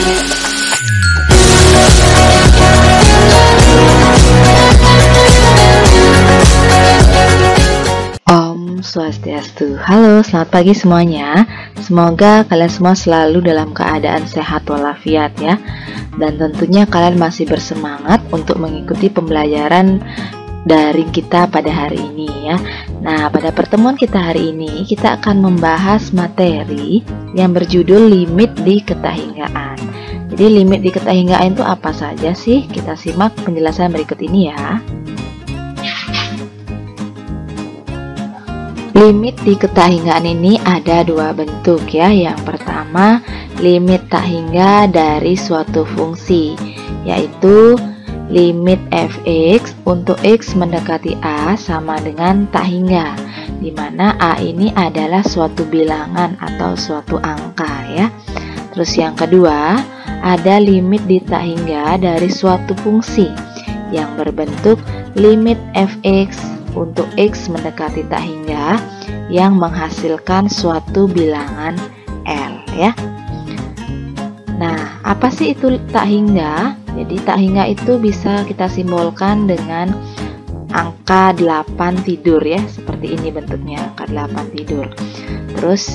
Om Swastiastu. Halo, selamat pagi semuanya. Semoga kalian semua selalu dalam keadaan sehat walafiat ya. Dan tentunya kalian masih bersemangat untuk mengikuti pembelajaran daring kita pada hari ini ya. Nah, pada pertemuan kita hari ini kita akan membahas materi yang berjudul limit di ketahinggaan. Jadi limit di ketahinggaan itu apa saja sih? Kita simak penjelasan berikut ini ya. Limit di ketahinggaan ini ada dua bentuk ya. Yang pertama, limit tak hingga dari suatu fungsi, yaitu limit fx untuk x mendekati a sama dengan tak hingga, di mana a ini adalah suatu bilangan atau suatu angka ya. Terus yang kedua, ada limit di tak hingga dari suatu fungsi yang berbentuk limit fx untuk x mendekati tak hingga yang menghasilkan suatu bilangan L ya. Nah, apa sih itu tak hingga? Jadi tak hingga itu bisa kita simbolkan dengan angka 8 tidur ya, seperti ini bentuknya, angka 8 tidur. Terus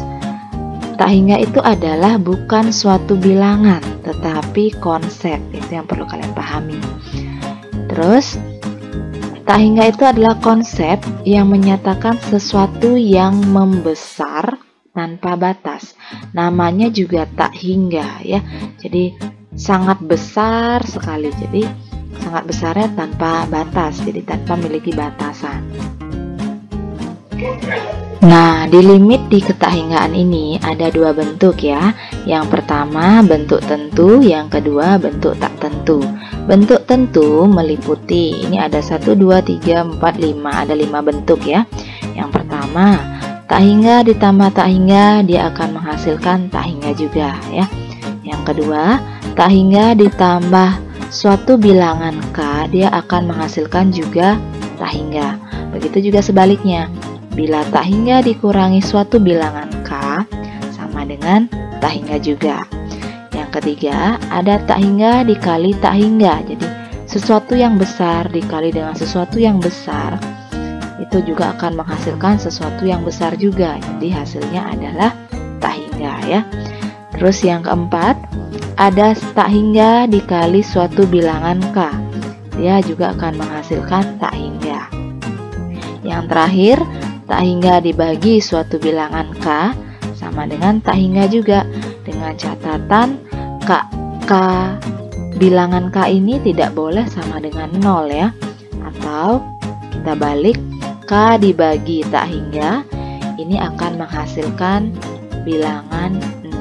tak hingga itu adalah bukan suatu bilangan, tetapi konsep. Itu yang perlu kalian pahami. Terus tak hingga itu adalah konsep yang menyatakan sesuatu yang membesar tanpa batas. Namanya juga tak hingga ya. Jadi sangat besar sekali. Jadi sangat besarnya tanpa batas. Jadi tanpa memiliki batasan. Nah, di limit di ketahinggaan ini ada dua bentuk ya. Yang pertama bentuk tentu, yang kedua bentuk tak tentu. Bentuk tentu meliputi, ini ada 1, 2, 3, 4, 5, ada 5 bentuk ya. Yang pertama, tak hingga ditambah tak hingga, dia akan menghasilkan tak hingga juga ya. Yang kedua, tak hingga ditambah suatu bilangan k, dia akan menghasilkan juga tak hingga. Begitu juga sebaliknya, bila tak hingga dikurangi suatu bilangan k, sama dengan tak hingga juga. Yang ketiga, ada tak hingga dikali tak hingga. Jadi sesuatu yang besar dikali dengan sesuatu yang besar, itu juga akan menghasilkan sesuatu yang besar juga. Jadi hasilnya adalah tak hingga ya. Terus yang keempat, ada tak hingga dikali suatu bilangan k, dia juga akan menghasilkan tak hingga. Yang terakhir, tak hingga dibagi suatu bilangan k sama dengan tak hingga juga, dengan catatan k bilangan k ini tidak boleh sama dengan 0 ya. Atau kita balik, k dibagi tak hingga ini akan menghasilkan bilangan 0.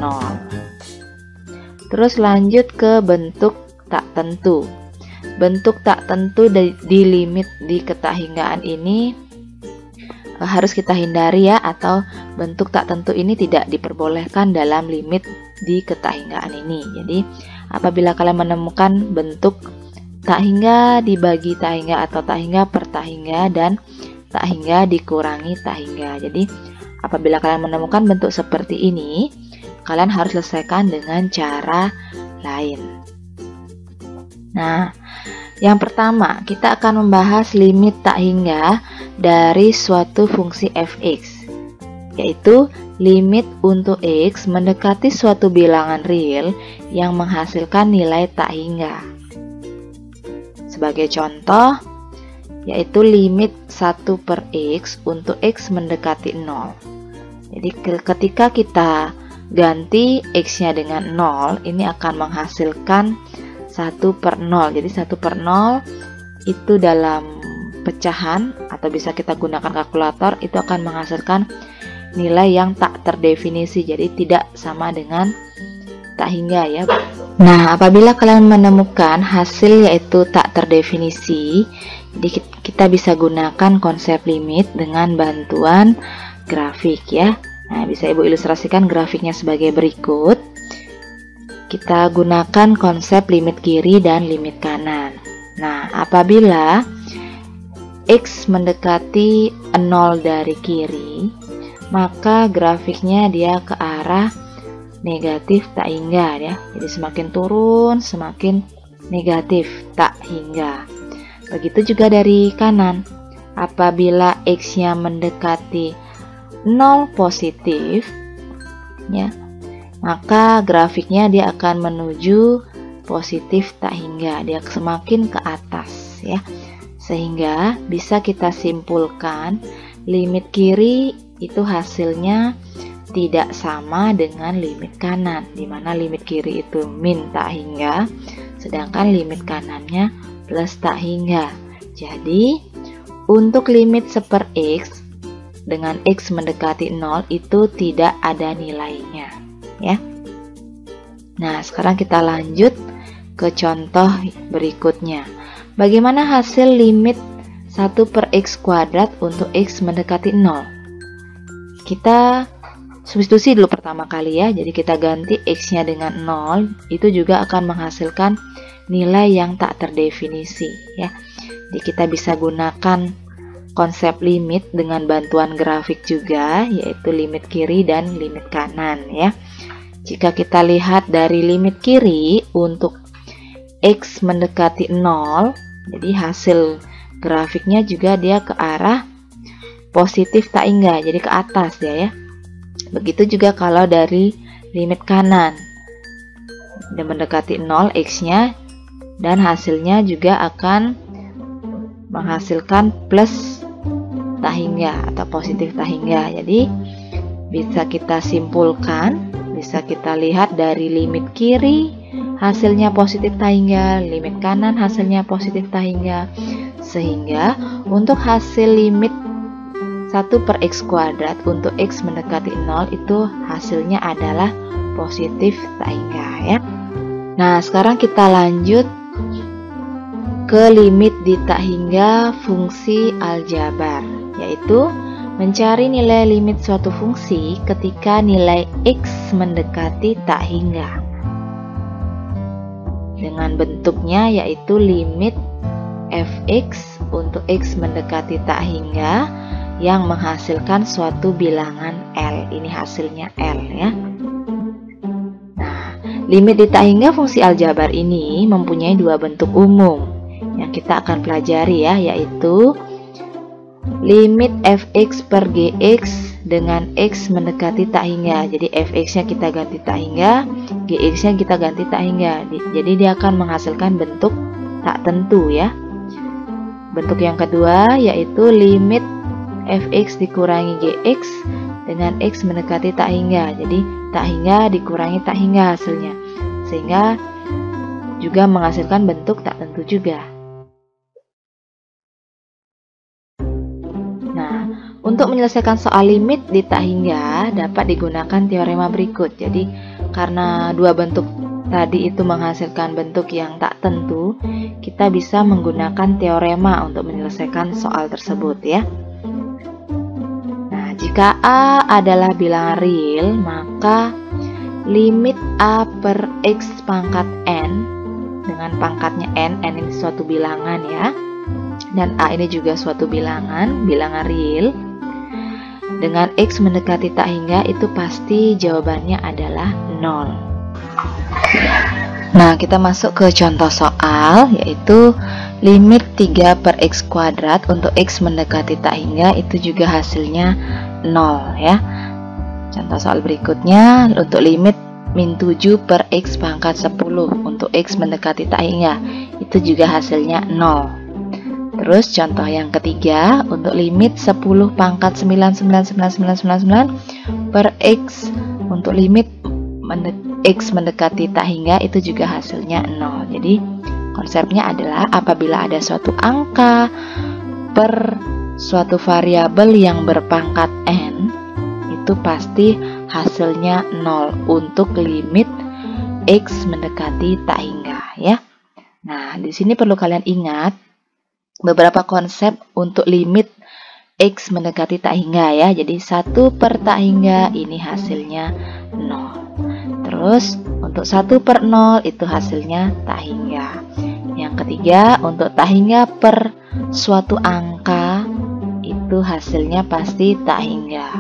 Terus lanjut ke bentuk tak tentu. Bentuk tak tentu di limit di ketahinggaan ini harus kita hindari ya, atau bentuk tak tentu ini tidak diperbolehkan dalam limit di ketahinggaan ini. Jadi apabila kalian menemukan bentuk tak hingga dibagi tak hingga atau tak hingga per tak hingga dan tak hingga dikurangi tak hingga, jadi apabila kalian menemukan bentuk seperti ini, kalian harus selesaikan dengan cara lain. Nah, yang pertama, kita akan membahas limit tak hingga dari suatu fungsi fx, yaitu limit untuk x mendekati suatu bilangan real yang menghasilkan nilai tak hingga. Sebagai contoh, yaitu limit 1 per x untuk x mendekati 0. Jadi ketika kita ganti x-nya dengan 0, ini akan menghasilkan 1 per 0. Jadi 1 per 0 itu dalam pecahan atau bisa kita gunakan kalkulator, itu akan menghasilkan nilai yang tak terdefinisi. Jadi tidak sama dengan tak hingga ya. Nah, apabila kalian menemukan hasil yaitu tak terdefinisi, jadi kita bisa gunakan konsep limit dengan bantuan grafik ya. Nah, bisa Ibu ilustrasikan grafiknya sebagai berikut. Kita gunakan konsep limit kiri dan limit kanan. Nah, apabila x mendekati 0 dari kiri, maka grafiknya dia ke arah negatif tak hingga ya. Jadi semakin turun semakin negatif tak hingga. Begitu juga dari kanan. Apabila X-nya mendekati 0 positif ya, maka grafiknya dia akan menuju positif tak hingga, dia semakin ke atas ya. Sehingga bisa kita simpulkan limit kiri itu hasilnya tidak sama dengan limit kanan, di mana limit kiri itu min tak hingga, sedangkan limit kanannya plus tak hingga. Jadi untuk limit 1/x dengan x mendekati 0 itu tidak ada nilainya ya. Nah, sekarang kita lanjut ke contoh berikutnya. Bagaimana hasil limit 1/x² untuk x mendekati 0? Kita substitusi dulu pertama kali ya. Jadi kita ganti x-nya dengan 0, itu juga akan menghasilkan nilai yang tak terdefinisi ya. Jadi kita bisa gunakan konsep limit dengan bantuan grafik juga, yaitu limit kiri dan limit kanan ya. Jika kita lihat dari limit kiri untuk x mendekati 0, jadi hasil grafiknya juga dia ke arah positif tak hingga, jadi ke atas ya. Begitu juga kalau dari limit kanan, dan mendekati 0 x-nya, dan hasilnya juga akan menghasilkan plus tak hingga atau positif tak hingga. Jadi bisa kita simpulkan, bisa kita lihat dari limit kiri hasilnya positif tak hingga, limit kanan hasilnya positif tak hingga, sehingga untuk hasil limit 1/x² untuk x mendekati 0 itu hasilnya adalah positif tak hingga ya. Nah, sekarang kita lanjut ke limit di tak hingga fungsi aljabar, yaitu mencari nilai limit suatu fungsi ketika nilai x mendekati tak hingga. Dengan bentuknya yaitu limit fx untuk x mendekati tak hingga yang menghasilkan suatu bilangan L. Ini hasilnya L ya. Nah, limit di tak hingga fungsi aljabar ini mempunyai dua bentuk umum yang kita akan pelajari ya, yaitu limit fx per gx dengan x mendekati tak hingga. Jadi fx-nya kita ganti tak hingga, gx-nya kita ganti tak hingga. Jadi dia akan menghasilkan bentuk tak tentu ya. Bentuk yang kedua yaitu limit fx dikurangi gx dengan x mendekati tak hingga. Jadi tak hingga dikurangi tak hingga hasilnya, sehingga juga menghasilkan bentuk tak tentu juga. Nah, untuk menyelesaikan soal limit di tak hingga dapat digunakan teorema berikut. Jadi karena dua bentuk tadi itu menghasilkan bentuk yang tak tentu, kita bisa menggunakan teorema untuk menyelesaikan soal tersebut ya. Nah, jika A adalah bilangan real, maka limit A per x pangkat n dengan pangkatnya n ini suatu bilangan ya, dan A ini juga suatu bilangan real, dengan x mendekati tak hingga itu pasti jawabannya adalah 0. Nah, kita masuk ke contoh soal, yaitu limit 3/x² untuk x mendekati tak hingga itu juga hasilnya 0 ya. Contoh soal berikutnya untuk limit min 7/x pangkat 10 untuk x mendekati tak hingga itu juga hasilnya 0. Terus contoh yang ketiga untuk limit 10 pangkat 9999999 per x untuk limit x mendekati tak hingga itu juga hasilnya 0. Jadi konsepnya adalah apabila ada suatu angka per suatu variabel yang berpangkat n, itu pasti hasilnya 0 untuk limit x mendekati tak hingga ya. Nah, di sini perlu kalian ingat beberapa konsep untuk limit x mendekati tak hingga ya. Jadi 1 per tak hingga ini hasilnya 0. Terus untuk 1 per 0 itu hasilnya tak hingga. Yang ketiga untuk tak hingga per suatu angka itu hasilnya pasti tak hingga.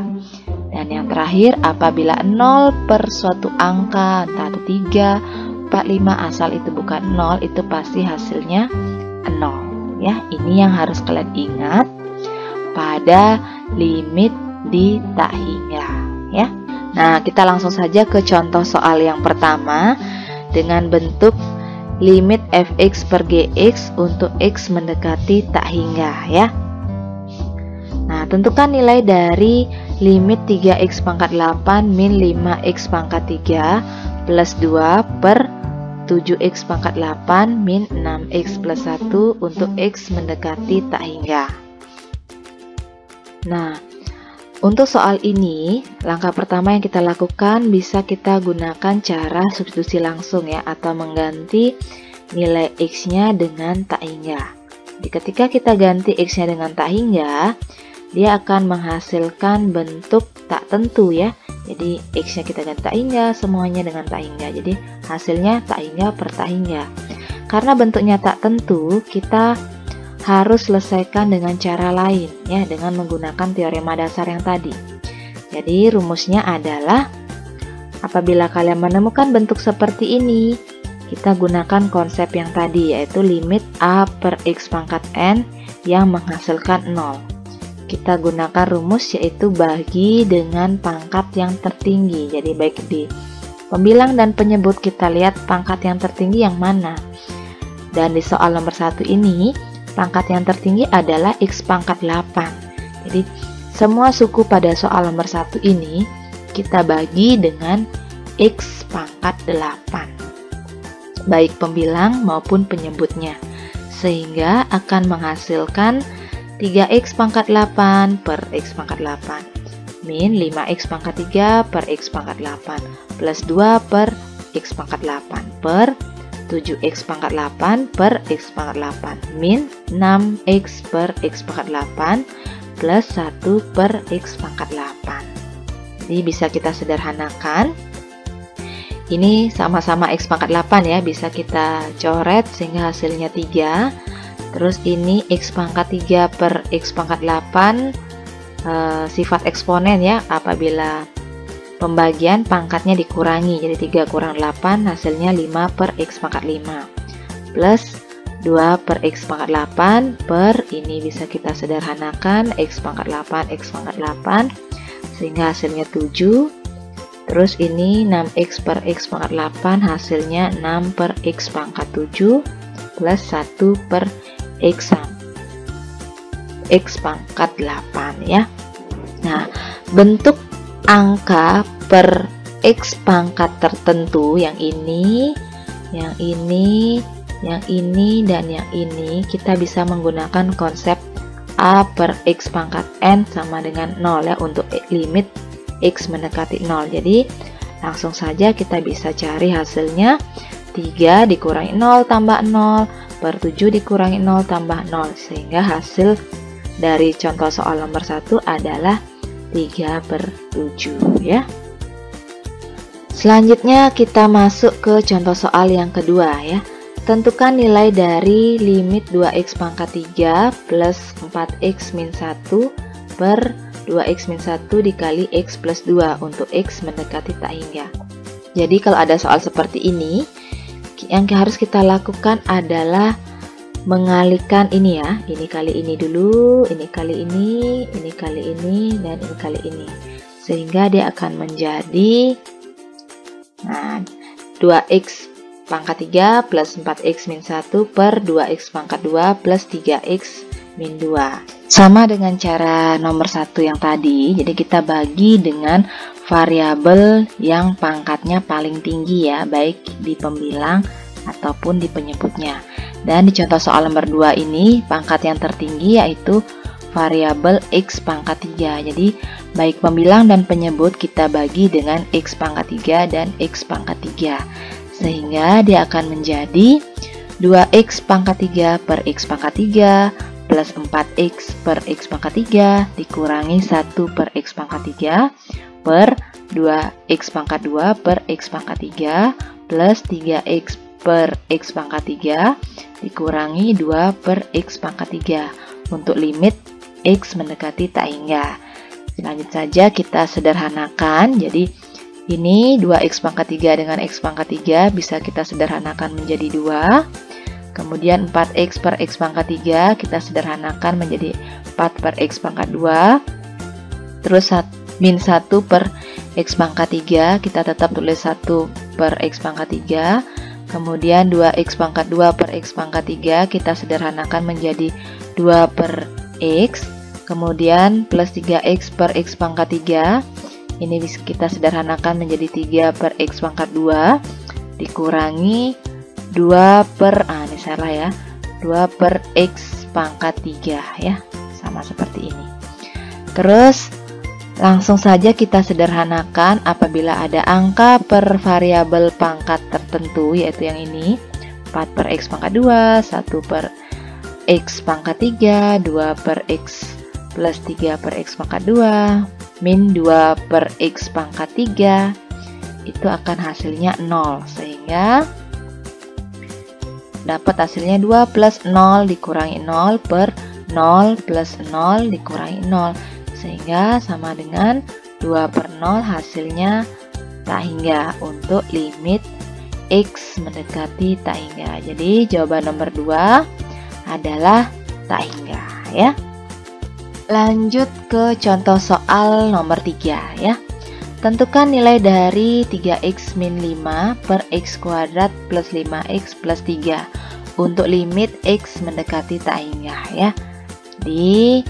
Dan yang terakhir, apabila 0 per suatu angka, entah itu 3, 4, 5, asal itu bukan 0, itu pasti hasilnya 0. Ya, ini yang harus kalian ingat pada limit di tak hingga. Ya. Nah, kita langsung saja ke contoh soal yang pertama dengan bentuk limit fx per gx untuk x mendekati tak hingga, ya. Nah, tentukan nilai dari limit 3x pangkat 8 min 5x pangkat 3 plus 2 per 7x pangkat 8 min 6x plus 1 untuk x mendekati tak hingga. Nah, untuk soal ini, langkah pertama yang kita lakukan bisa kita gunakan cara substitusi langsung ya, atau mengganti nilai x-nya dengan tak hingga. Jadi ketika kita ganti x-nya dengan tak hingga, dia akan menghasilkan bentuk tak tentu ya. Jadi x-nya kita ganti tak hingga, semuanya dengan tak hingga. Jadi hasilnya tak hingga per tak hingga. Karena bentuknya tak tentu, kita harus selesaikan dengan cara lain ya, dengan menggunakan teorema dasar yang tadi. Jadi rumusnya adalah apabila kalian menemukan bentuk seperti ini, kita gunakan konsep yang tadi, yaitu limit a per x pangkat n yang menghasilkan 0. Kita gunakan rumus yaitu bagi dengan pangkat yang tertinggi. Jadi baik di pembilang dan penyebut kita lihat pangkat yang tertinggi yang mana. Dan di soal nomor 1 ini, pangkat yang tertinggi adalah x pangkat 8. Jadi semua suku pada soal nomor 1 ini kita bagi dengan x pangkat 8, baik pembilang maupun penyebutnya, sehingga akan menghasilkan 3x pangkat 8 per x pangkat 8 min 5x pangkat 3 per x pangkat 8 plus 2 per x pangkat 8 per 7x pangkat 8 per x pangkat 8 min 6x per x pangkat 8 plus 1 per x pangkat 8. Jadi bisa kita sederhanakan. Ini sama-sama x pangkat 8 ya, bisa kita coret sehingga hasilnya 3. Terus ini x pangkat 3 per x pangkat 8 sifat eksponen ya, apabila pembagian pangkatnya dikurangi, jadi 3 kurang 8 hasilnya 5 per x pangkat 5 plus 2 per x pangkat 8 per ini bisa kita sederhanakan x pangkat 8 x pangkat 8 sehingga hasilnya 7. Terus ini 6x per x pangkat 8 hasilnya 6 per x pangkat 7 plus 1 per x pangkat 8 ya. Nah, bentuk angka per x pangkat tertentu yang ini, yang ini, yang ini, dan yang ini kita bisa menggunakan konsep a per x pangkat n sama dengan 0 ya untuk limit x mendekati 0. Jadi langsung saja kita bisa cari hasilnya 3 dikurangi 0 tambah 0 per 7 dikurangi 0 tambah 0, sehingga hasil dari contoh soal nomor 1 adalah 3 per 7 ya. Selanjutnya kita masuk ke contoh soal yang kedua ya. Tentukan nilai dari limit 2x pangkat 3 plus 4x min 1 per 2x min 1 dikali x plus 2 untuk x mendekati tak hingga. Jadi kalau ada soal seperti ini, yang harus kita lakukan adalah mengalihkan ini ya, ini kali ini dulu, ini kali ini kali ini, dan ini kali ini, sehingga dia akan menjadi 2x pangkat 3 plus 4x min 1 per 2x pangkat 2 plus 3x min 2. Sama dengan cara nomor 1 yang tadi, jadi kita bagi dengan variabel yang pangkatnya paling tinggi ya, baik di pembilang ataupun di penyebutnya. Dan di contoh soal nomor 2 ini, pangkat yang tertinggi yaitu variabel x pangkat 3. Jadi, baik pembilang dan penyebut kita bagi dengan x pangkat 3 dan x pangkat 3. Sehingga dia akan menjadi 2x pangkat 3 per x pangkat 3 plus 4x per x pangkat 3 dikurangi 1 per x pangkat 3 per 2x pangkat 2 per x pangkat 3 plus 3x per x pangkat 3 dikurangi 2 per x pangkat 3 untuk limit x mendekati tak hingga. Lanjut saja kita sederhanakan. Jadi ini 2x pangkat 3 dengan x pangkat 3 bisa kita sederhanakan menjadi 2. Kemudian 4x per x pangkat 3 kita sederhanakan menjadi 4 per x pangkat 2. Terus min 1 per x pangkat 3 kita tetap tulis 1 per x pangkat 3. Kemudian 2x pangkat 2 per x pangkat 3 kita sederhanakan menjadi 2 per x. Kemudian plus 3x per x pangkat 3 ini bisa kita sederhanakan menjadi 3 per x pangkat 2 dikurangi 2 per, ini salah ya, 2 per x pangkat 3 ya, sama seperti ini. Terus langsung saja kita sederhanakan apabila ada angka per variabel pangkat tertentu, yaitu yang ini 4 per x pangkat 2, 1 per x pangkat 3, 2 per x plus 3 per x pangkat 2, min 2 per x pangkat 3, itu akan hasilnya 0, sehingga dapat hasilnya 2 plus 0 dikurangi 0 per 0 plus 0 dikurangi 0, sehingga sama dengan 2 per 0 hasilnya tak hingga untuk limit x mendekati tak hingga. Jadi jawaban nomor 2 adalah tak hingga ya. Lanjut ke contoh soal nomor 3 ya. Tentukan nilai dari 3x min 5 per x kuadrat plus 5x plus 3 untuk limit x mendekati tak hingga ya. Jadi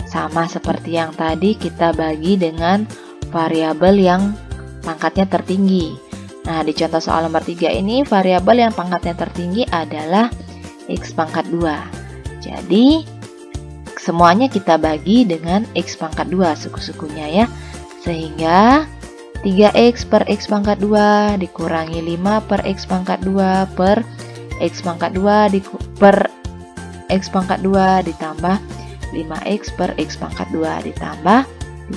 sama seperti yang tadi, kita bagi dengan variabel yang pangkatnya tertinggi. Nah, di contoh soal nomor 3 ini variabel yang pangkatnya tertinggi adalah x pangkat 2. Jadi semuanya kita bagi dengan x pangkat 2 suku-sukunya ya. Sehingga 3x per x pangkat 2 dikurangi 5 per x pangkat 2 per x pangkat 2 per x pangkat 2 ditambah 5x per x pangkat 2 ditambah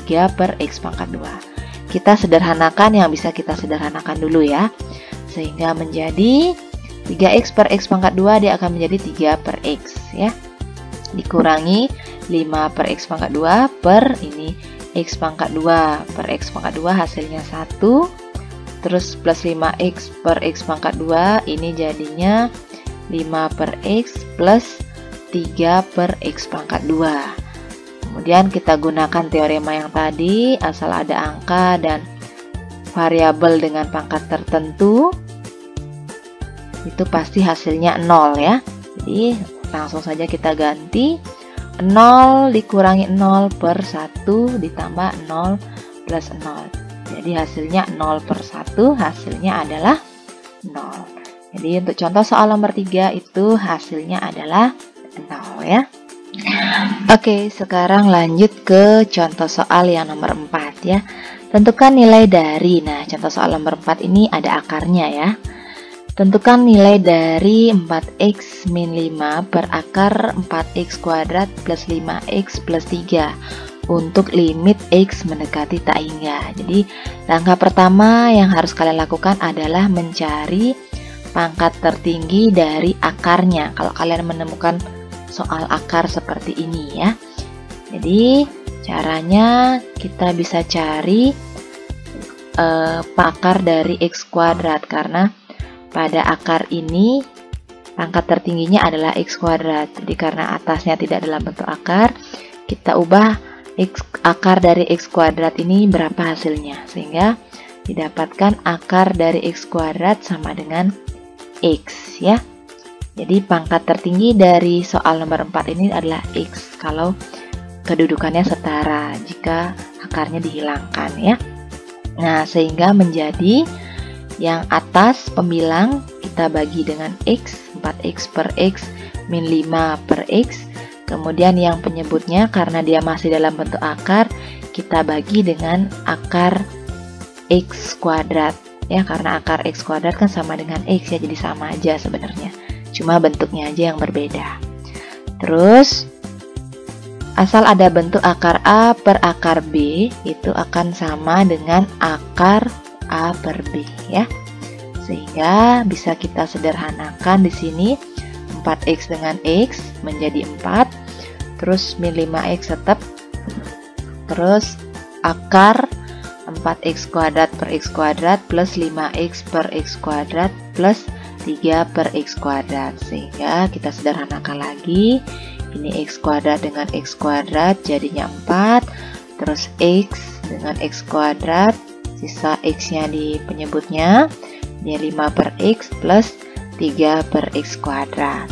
3 per x pangkat 2. Kita sederhanakan yang bisa kita sederhanakan dulu ya. Sehingga menjadi 3x per x pangkat 2 dia akan menjadi 3 per x ya. Dikurangi 5 per x pangkat 2 per ini x pangkat 2 per x pangkat 2 hasilnya 1. Terus plus 5x per x pangkat 2 ini jadinya 5 per x plus 3 per x pangkat 2. Kemudian kita gunakan teorema yang tadi, asal ada angka dan variabel dengan pangkat tertentu itu pasti hasilnya 0 ya. Jadi langsung saja kita ganti 0 dikurangi 0 per 1 ditambah 0 plus 0. Jadi hasilnya 0 per 1 hasilnya adalah 0. Jadi untuk contoh soal nomor 3 itu hasilnya adalah 0 ya. Oke, sekarang lanjut ke contoh soal yang nomor 4 ya. Tentukan nilai dari, nah contoh soal nomor 4 ini ada akarnya ya. Tentukan nilai dari 4x min 5 per akar 4x kuadrat plus 5x plus 3 untuk limit x mendekati tak hingga. Jadi langkah pertama yang harus kalian lakukan adalah mencari pangkat tertinggi dari akarnya. Kalau kalian menemukan soal akar seperti ini ya. Jadi caranya kita bisa cari akar dari x kuadrat, karena pada akar ini pangkat tertingginya adalah x kuadrat. Jadi karena atasnya tidak dalam bentuk akar, kita ubah akar dari x kuadrat ini berapa hasilnya, sehingga didapatkan akar dari x kuadrat sama dengan x ya. Jadi pangkat tertinggi dari soal nomor 4 ini adalah x kalau kedudukannya setara jika akarnya dihilangkan ya. Nah, sehingga menjadi yang atas pembilang kita bagi dengan x, 4x per x min 5 per x. Kemudian yang penyebutnya karena dia masih dalam bentuk akar, kita bagi dengan akar x kuadrat ya, karena akar x kuadrat kan sama dengan x ya, jadi sama aja sebenarnya, cuma bentuknya aja yang berbeda. Terus asal ada bentuk akar a per akar b, itu akan sama dengan akar a per b ya. Sehingga bisa kita sederhanakan di sini 4x dengan x menjadi 4, terus min 5x tetap Terus akar 4x kuadrat per x kuadrat plus 5x per x kuadrat plus 3 per x kuadrat. Sehingga kita sederhanakan lagi. Ini x kuadrat dengan x kuadrat jadinya 4. Terus x dengan x kuadrat, sisa x-nya di penyebutnya, ini 5 per x plus 3 per x kuadrat.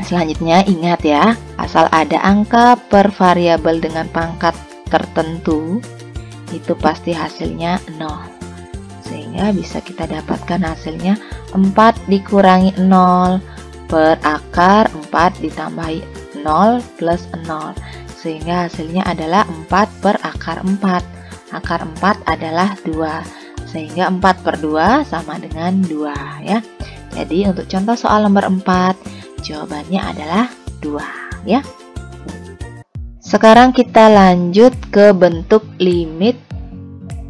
Selanjutnya ingat ya, asal ada angka per variabel dengan pangkat tertentu, itu pasti hasilnya 0. Sehingga bisa kita dapatkan hasilnya 4 dikurangi 0 per akar 4 ditambahi 0 plus 0. Sehingga hasilnya adalah 4 per akar 4. Akar 4 adalah 2. Sehingga 4 per 2 sama dengan 2 ya. Jadi untuk contoh soal nomor 4, jawabannya adalah 2 ya. Sekarang kita lanjut ke bentuk limit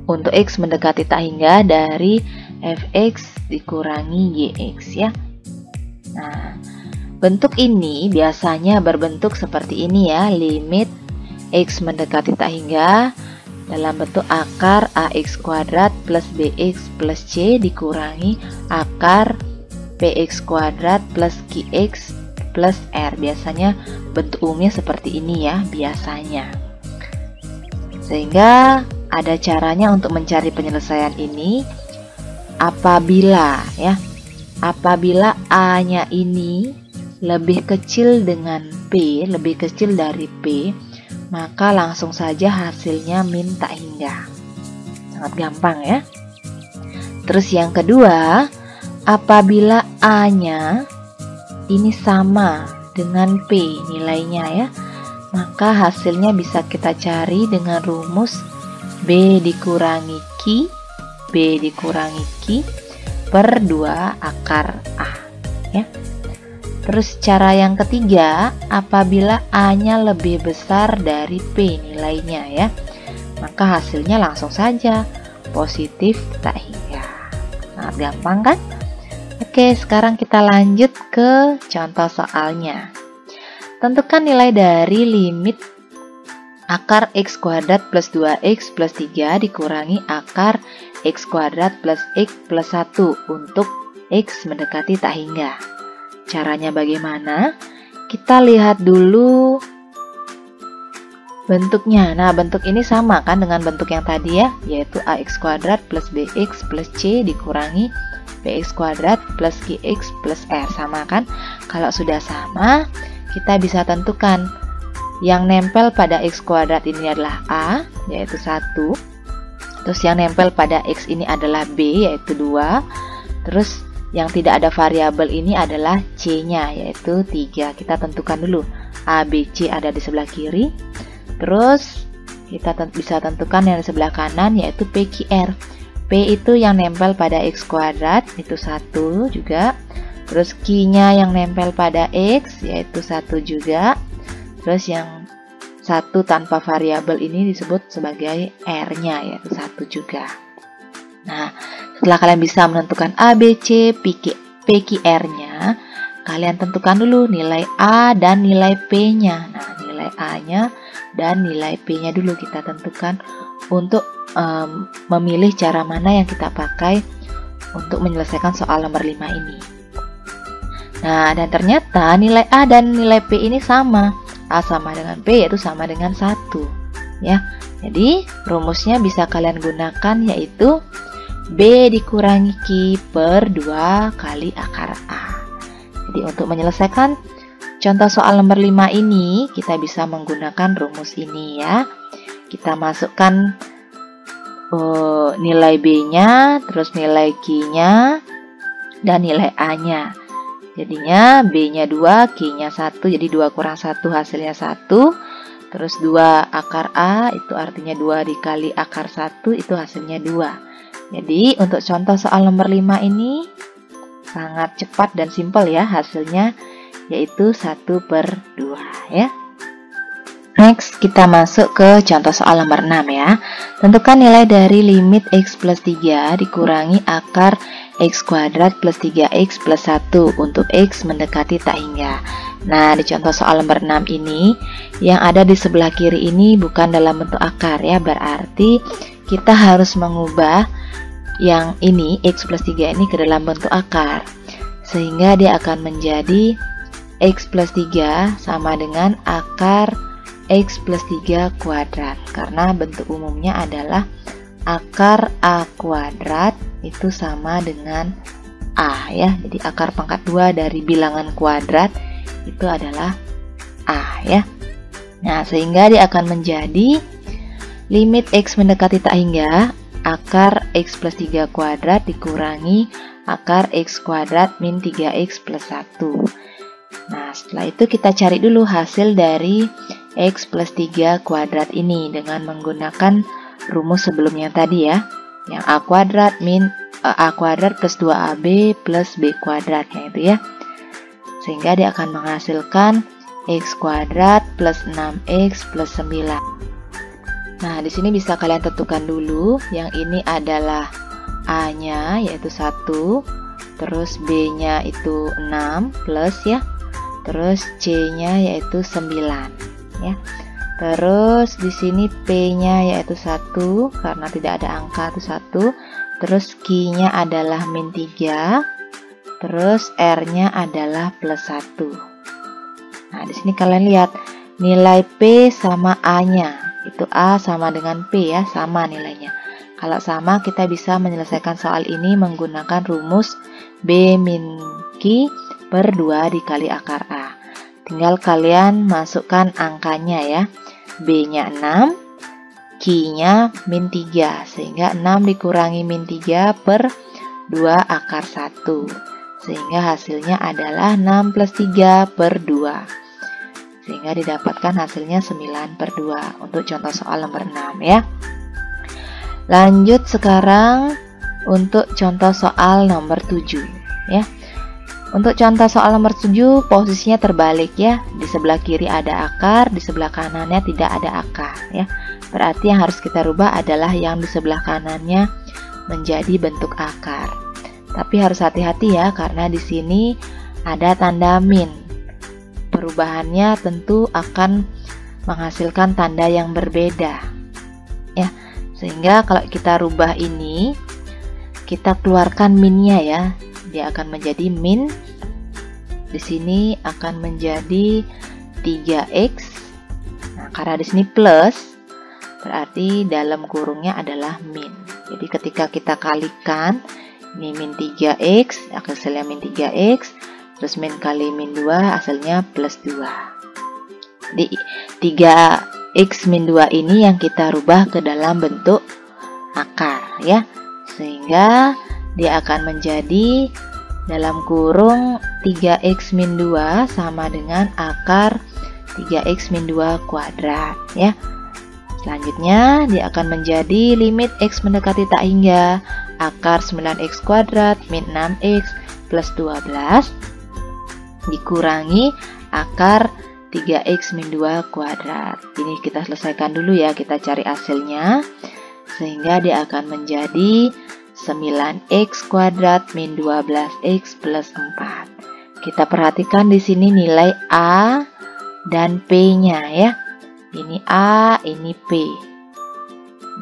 untuk x mendekati tak hingga dari fx dikurangi yx ya. Nah, bentuk ini biasanya berbentuk seperti ini ya, limit x mendekati tak hingga dalam bentuk akar ax kuadrat plus bx plus c dikurangi akar px kuadrat plus qx plus r. Biasanya bentuk umumnya seperti ini ya, biasanya. Sehingga ada caranya untuk mencari penyelesaian ini. Apabila a-nya ini lebih kecil dengan p, lebih kecil dari p, maka langsung saja hasilnya min tak hingga. Sangat gampang ya. Terus yang kedua, apabila a-nya ini sama dengan p nilainya ya, maka hasilnya bisa kita cari dengan rumus b dikurangi q per 2 akar a ya. Terus cara yang ketiga, apabila a-nya lebih besar dari p nilainya ya, maka hasilnya langsung saja positif tak hingga. Sangat gampang kan? Oke, sekarang kita lanjut ke contoh soalnya. Tentukan nilai dari limit akar x kuadrat plus 2x plus 3 dikurangi akar x kuadrat plus x plus 1 untuk x mendekati tak hingga. Caranya bagaimana? Kita lihat dulu bentuknya. Nah, bentuk ini sama kan dengan bentuk yang tadi ya, yaitu ax kuadrat plus bx plus c dikurangi bx kuadrat plus qx plus r. Sama kan? Kalau sudah sama, kita bisa tentukan yang nempel pada x kuadrat ini adalah a, yaitu 1. Terus yang nempel pada x ini adalah b, yaitu 2. Terus yang tidak ada variabel ini adalah c-nya, yaitu 3. Kita tentukan dulu. A, B, C ada di sebelah kiri. Terus kita bisa tentukan yang di sebelah kanan, yaitu P, Q, R. P itu yang nempel pada x kuadrat, itu 1 juga. Terus Q-nya yang nempel pada x, yaitu 1 juga. Terus yang 1 tanpa variabel ini disebut sebagai R-nya, yaitu 1 juga. Nah, setelah kalian bisa menentukan A, B, C, P, Q, R-nya, kalian tentukan dulu nilai A dan nilai P-nya. Nah, nilai A-nya dan nilai P-nya dulu kita tentukan untuk memilih cara mana yang kita pakai untuk menyelesaikan soal nomor 5 ini. Nah, dan ternyata nilai A dan nilai P ini sama. A sama dengan P, yaitu sama dengan 1. Ya, jadi rumusnya bisa kalian gunakan, yaitu B dikurangi Q per 2 kali akar A. Jadi untuk menyelesaikan contoh soal nomor 5 ini, kita bisa menggunakan rumus ini ya. Kita masukkan nilai B-nya, terus nilai Q-nya, dan nilai A-nya. Jadinya B-nya 2, Q-nya 1, jadi 2 kurang 1 hasilnya 1. Terus 2 akar A, itu artinya 2 dikali akar 1, itu hasilnya 2. Jadi untuk contoh soal nomor 5 ini sangat cepat dan simpel ya hasilnya, yaitu 1 per 2 ya. Next, kita masuk ke contoh soal nomor 6 ya. Tentukan nilai dari limit x plus 3 dikurangi akar x kuadrat plus 3x plus 1 untuk x mendekati tak hingga. Nah, di contoh soal nomor 6 ini, yang ada di sebelah kiri ini bukan dalam bentuk akar ya, berarti kita harus mengubah yang ini, X plus 3 ini ke dalam bentuk akar. Sehingga dia akan menjadi X plus 3 sama dengan akar X plus 3 kuadrat. Karena bentuk umumnya adalah akar A kuadrat itu sama dengan A ya. Jadi akar pangkat 2 dari bilangan kuadrat itu adalah A ya. Nah, sehingga dia akan menjadi limit X mendekati tak hingga akar X plus 3 kuadrat dikurangi akar X kuadrat min 3X plus 1. Nah, setelah itu kita cari dulu hasil dari X plus 3 kuadrat ini dengan menggunakan rumus sebelumnya tadi ya, yang A kuadrat min A kuadrat plus 2AB plus B kuadratnya itu ya. Sehingga dia akan menghasilkan X kuadrat plus 6X plus 9. Nah, di sini bisa kalian tentukan dulu, yang ini adalah A-nya yaitu 1, terus B-nya itu 6 plus ya, terus C-nya yaitu 9 ya. Terus di sini P-nya yaitu 1 karena tidak ada angka itu 1, terus Q-nya adalah min 3, terus R-nya adalah plus 1. Nah, di sini kalian lihat nilai P sama A-nya, itu A sama dengan P ya, sama nilainya. Kalau sama, kita bisa menyelesaikan soal ini menggunakan rumus B min Q per 2 dikali akar A. Tinggal kalian masukkan angkanya ya. B-nya 6, Q-nya min 3, sehingga 6 dikurangi min 3 per 2 akar 1. Sehingga hasilnya adalah 6 plus 3 per 2. Sehingga didapatkan hasilnya 9 per 2 untuk contoh soal nomor 6 ya. Lanjut sekarang untuk contoh soal nomor 7 ya. Untuk contoh soal nomor 7 posisinya terbalik ya. Di sebelah kiri ada akar, di sebelah kanannya tidak ada akar ya. Berarti yang harus kita rubah adalah yang di sebelah kanannya menjadi bentuk akar. Tapi harus hati-hati ya, karena di sini ada tanda min. Perubahannya tentu akan menghasilkan tanda yang berbeda ya. Sehingga kalau kita rubah ini, kita keluarkan minnya ya, dia akan menjadi min. Di sini akan menjadi 3x. Nah, karena di sini plus, berarti dalam kurungnya adalah min. Jadi ketika kita kalikan, ini min 3x, hasilnya min 3x, terus min kali min 2, hasilnya plus 2. Jadi 3x min 2 ini yang kita rubah ke dalam bentuk akar ya. Sehingga dia akan menjadi dalam kurung 3x min 2 sama dengan akar 3x min 2 kuadrat ya. Selanjutnya dia akan menjadi limit x mendekati tak hingga akar 9x kuadrat min 6x plus 12 dikurangi akar 3x min 2 kuadrat. Ini kita selesaikan dulu ya, kita cari hasilnya. Sehingga dia akan menjadi 9x kuadrat min 12x plus 4. Kita perhatikan di sini nilai A dan P-nya ya. Ini A, ini P.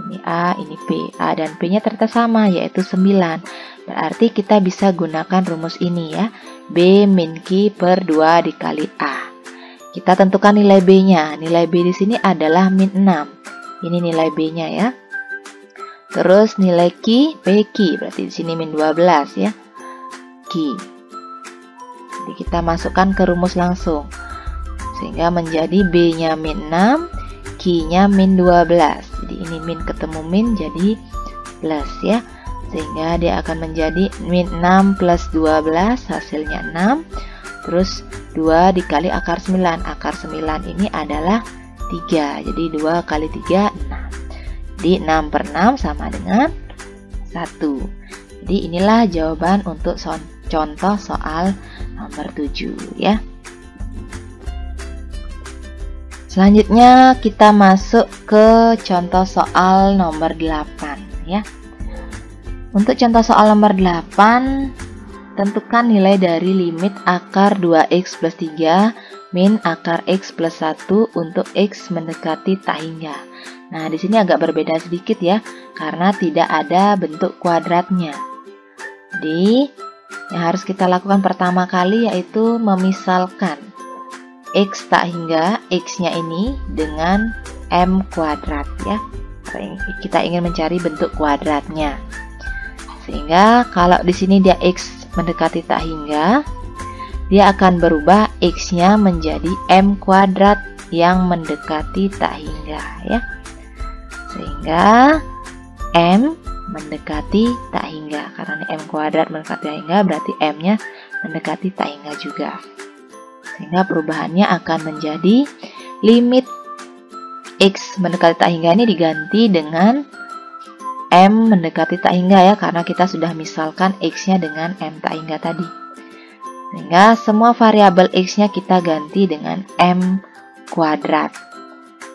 Ini A, ini P. A dan P-nya ternyata sama, yaitu 9. Berarti kita bisa gunakan rumus ini ya. B min Q per 2 dikali A. Kita tentukan nilai B-nya. Nilai B di sini adalah min 6. Ini nilai B-nya ya. Terus nilai Q, PQ. Berarti di sini min 12 ya. Q. Jadi kita masukkan ke rumus langsung. Sehingga menjadi B-nya min 6, Q-nya min 12. Jadi ini min ketemu min jadi plus ya. Sehingga dia akan menjadi min 6 plus 12, hasilnya 6. Terus 2 dikali akar 9. Akar 9 ini adalah 3. Jadi 2 kali 3, 6. Jadi 6 per 6 sama dengan 1. Jadi inilah jawaban untuk contoh soal nomor 7 ya. Selanjutnya kita masuk ke contoh soal nomor 8 ya. Untuk contoh soal nomor 8 tentukan nilai dari limit akar 2x plus 3 min akar x plus 1 untuk x mendekati tak hingga. Nah, di sini agak berbeda sedikit ya, karena tidak ada bentuk kuadratnya. Jadi, yang harus kita lakukan pertama kali yaitu memisalkan x tak hingga, x-nya ini dengan m kuadrat ya. Kita ingin mencari bentuk kuadratnya. Sehingga kalau di sini dia x mendekati tak hingga, dia akan berubah x-nya menjadi m kuadrat yang mendekati tak hingga ya. Sehingga m mendekati tak hingga, karena ini m kuadrat mendekati tak hingga berarti m-nya mendekati tak hingga juga. Sehingga perubahannya akan menjadi limit x mendekati tak hingga ini diganti dengan m mendekati tak hingga ya, karena kita sudah misalkan x-nya dengan m tak hingga tadi. Sehingga semua variabel x-nya kita ganti dengan m kuadrat.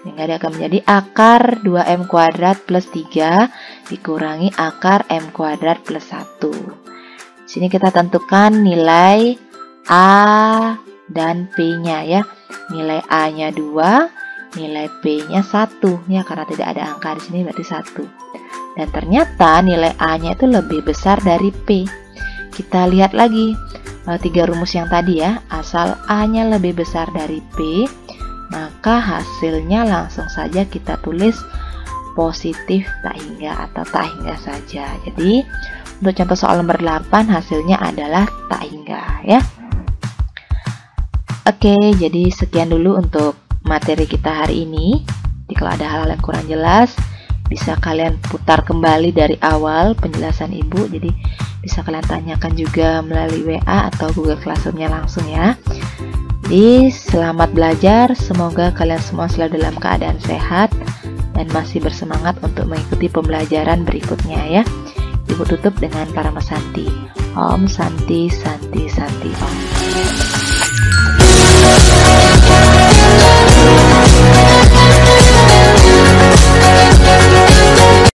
Sehingga dia akan menjadi akar 2m kuadrat plus 3 dikurangi akar m kuadrat plus 1. Di sini kita tentukan nilai a dan p-nya ya. Nilai a-nya 2, nilai p-nya 1 ya, karena tidak ada angka di sini berarti 1. Dan ternyata nilai a-nya itu lebih besar dari p. Kita lihat lagi 3 rumus yang tadi ya. Asal a-nya lebih besar dari p, maka hasilnya langsung saja kita tulis positif tak hingga atau tak hingga saja. Jadi untuk contoh soal nomor 8 hasilnya adalah tak hingga ya. Oke, jadi sekian dulu untuk materi kita hari ini. Jadi kalau ada hal-hal yang kurang jelas, bisa kalian putar kembali dari awal penjelasan ibu. Jadi bisa kalian tanyakan juga melalui WA atau Google Classroom-nya langsung ya. Jadi selamat belajar, semoga kalian semua selalu dalam keadaan sehat dan masih bersemangat untuk mengikuti pembelajaran berikutnya ya. Ibu tutup dengan Parama Santi. Om Santi Santi Santi Om.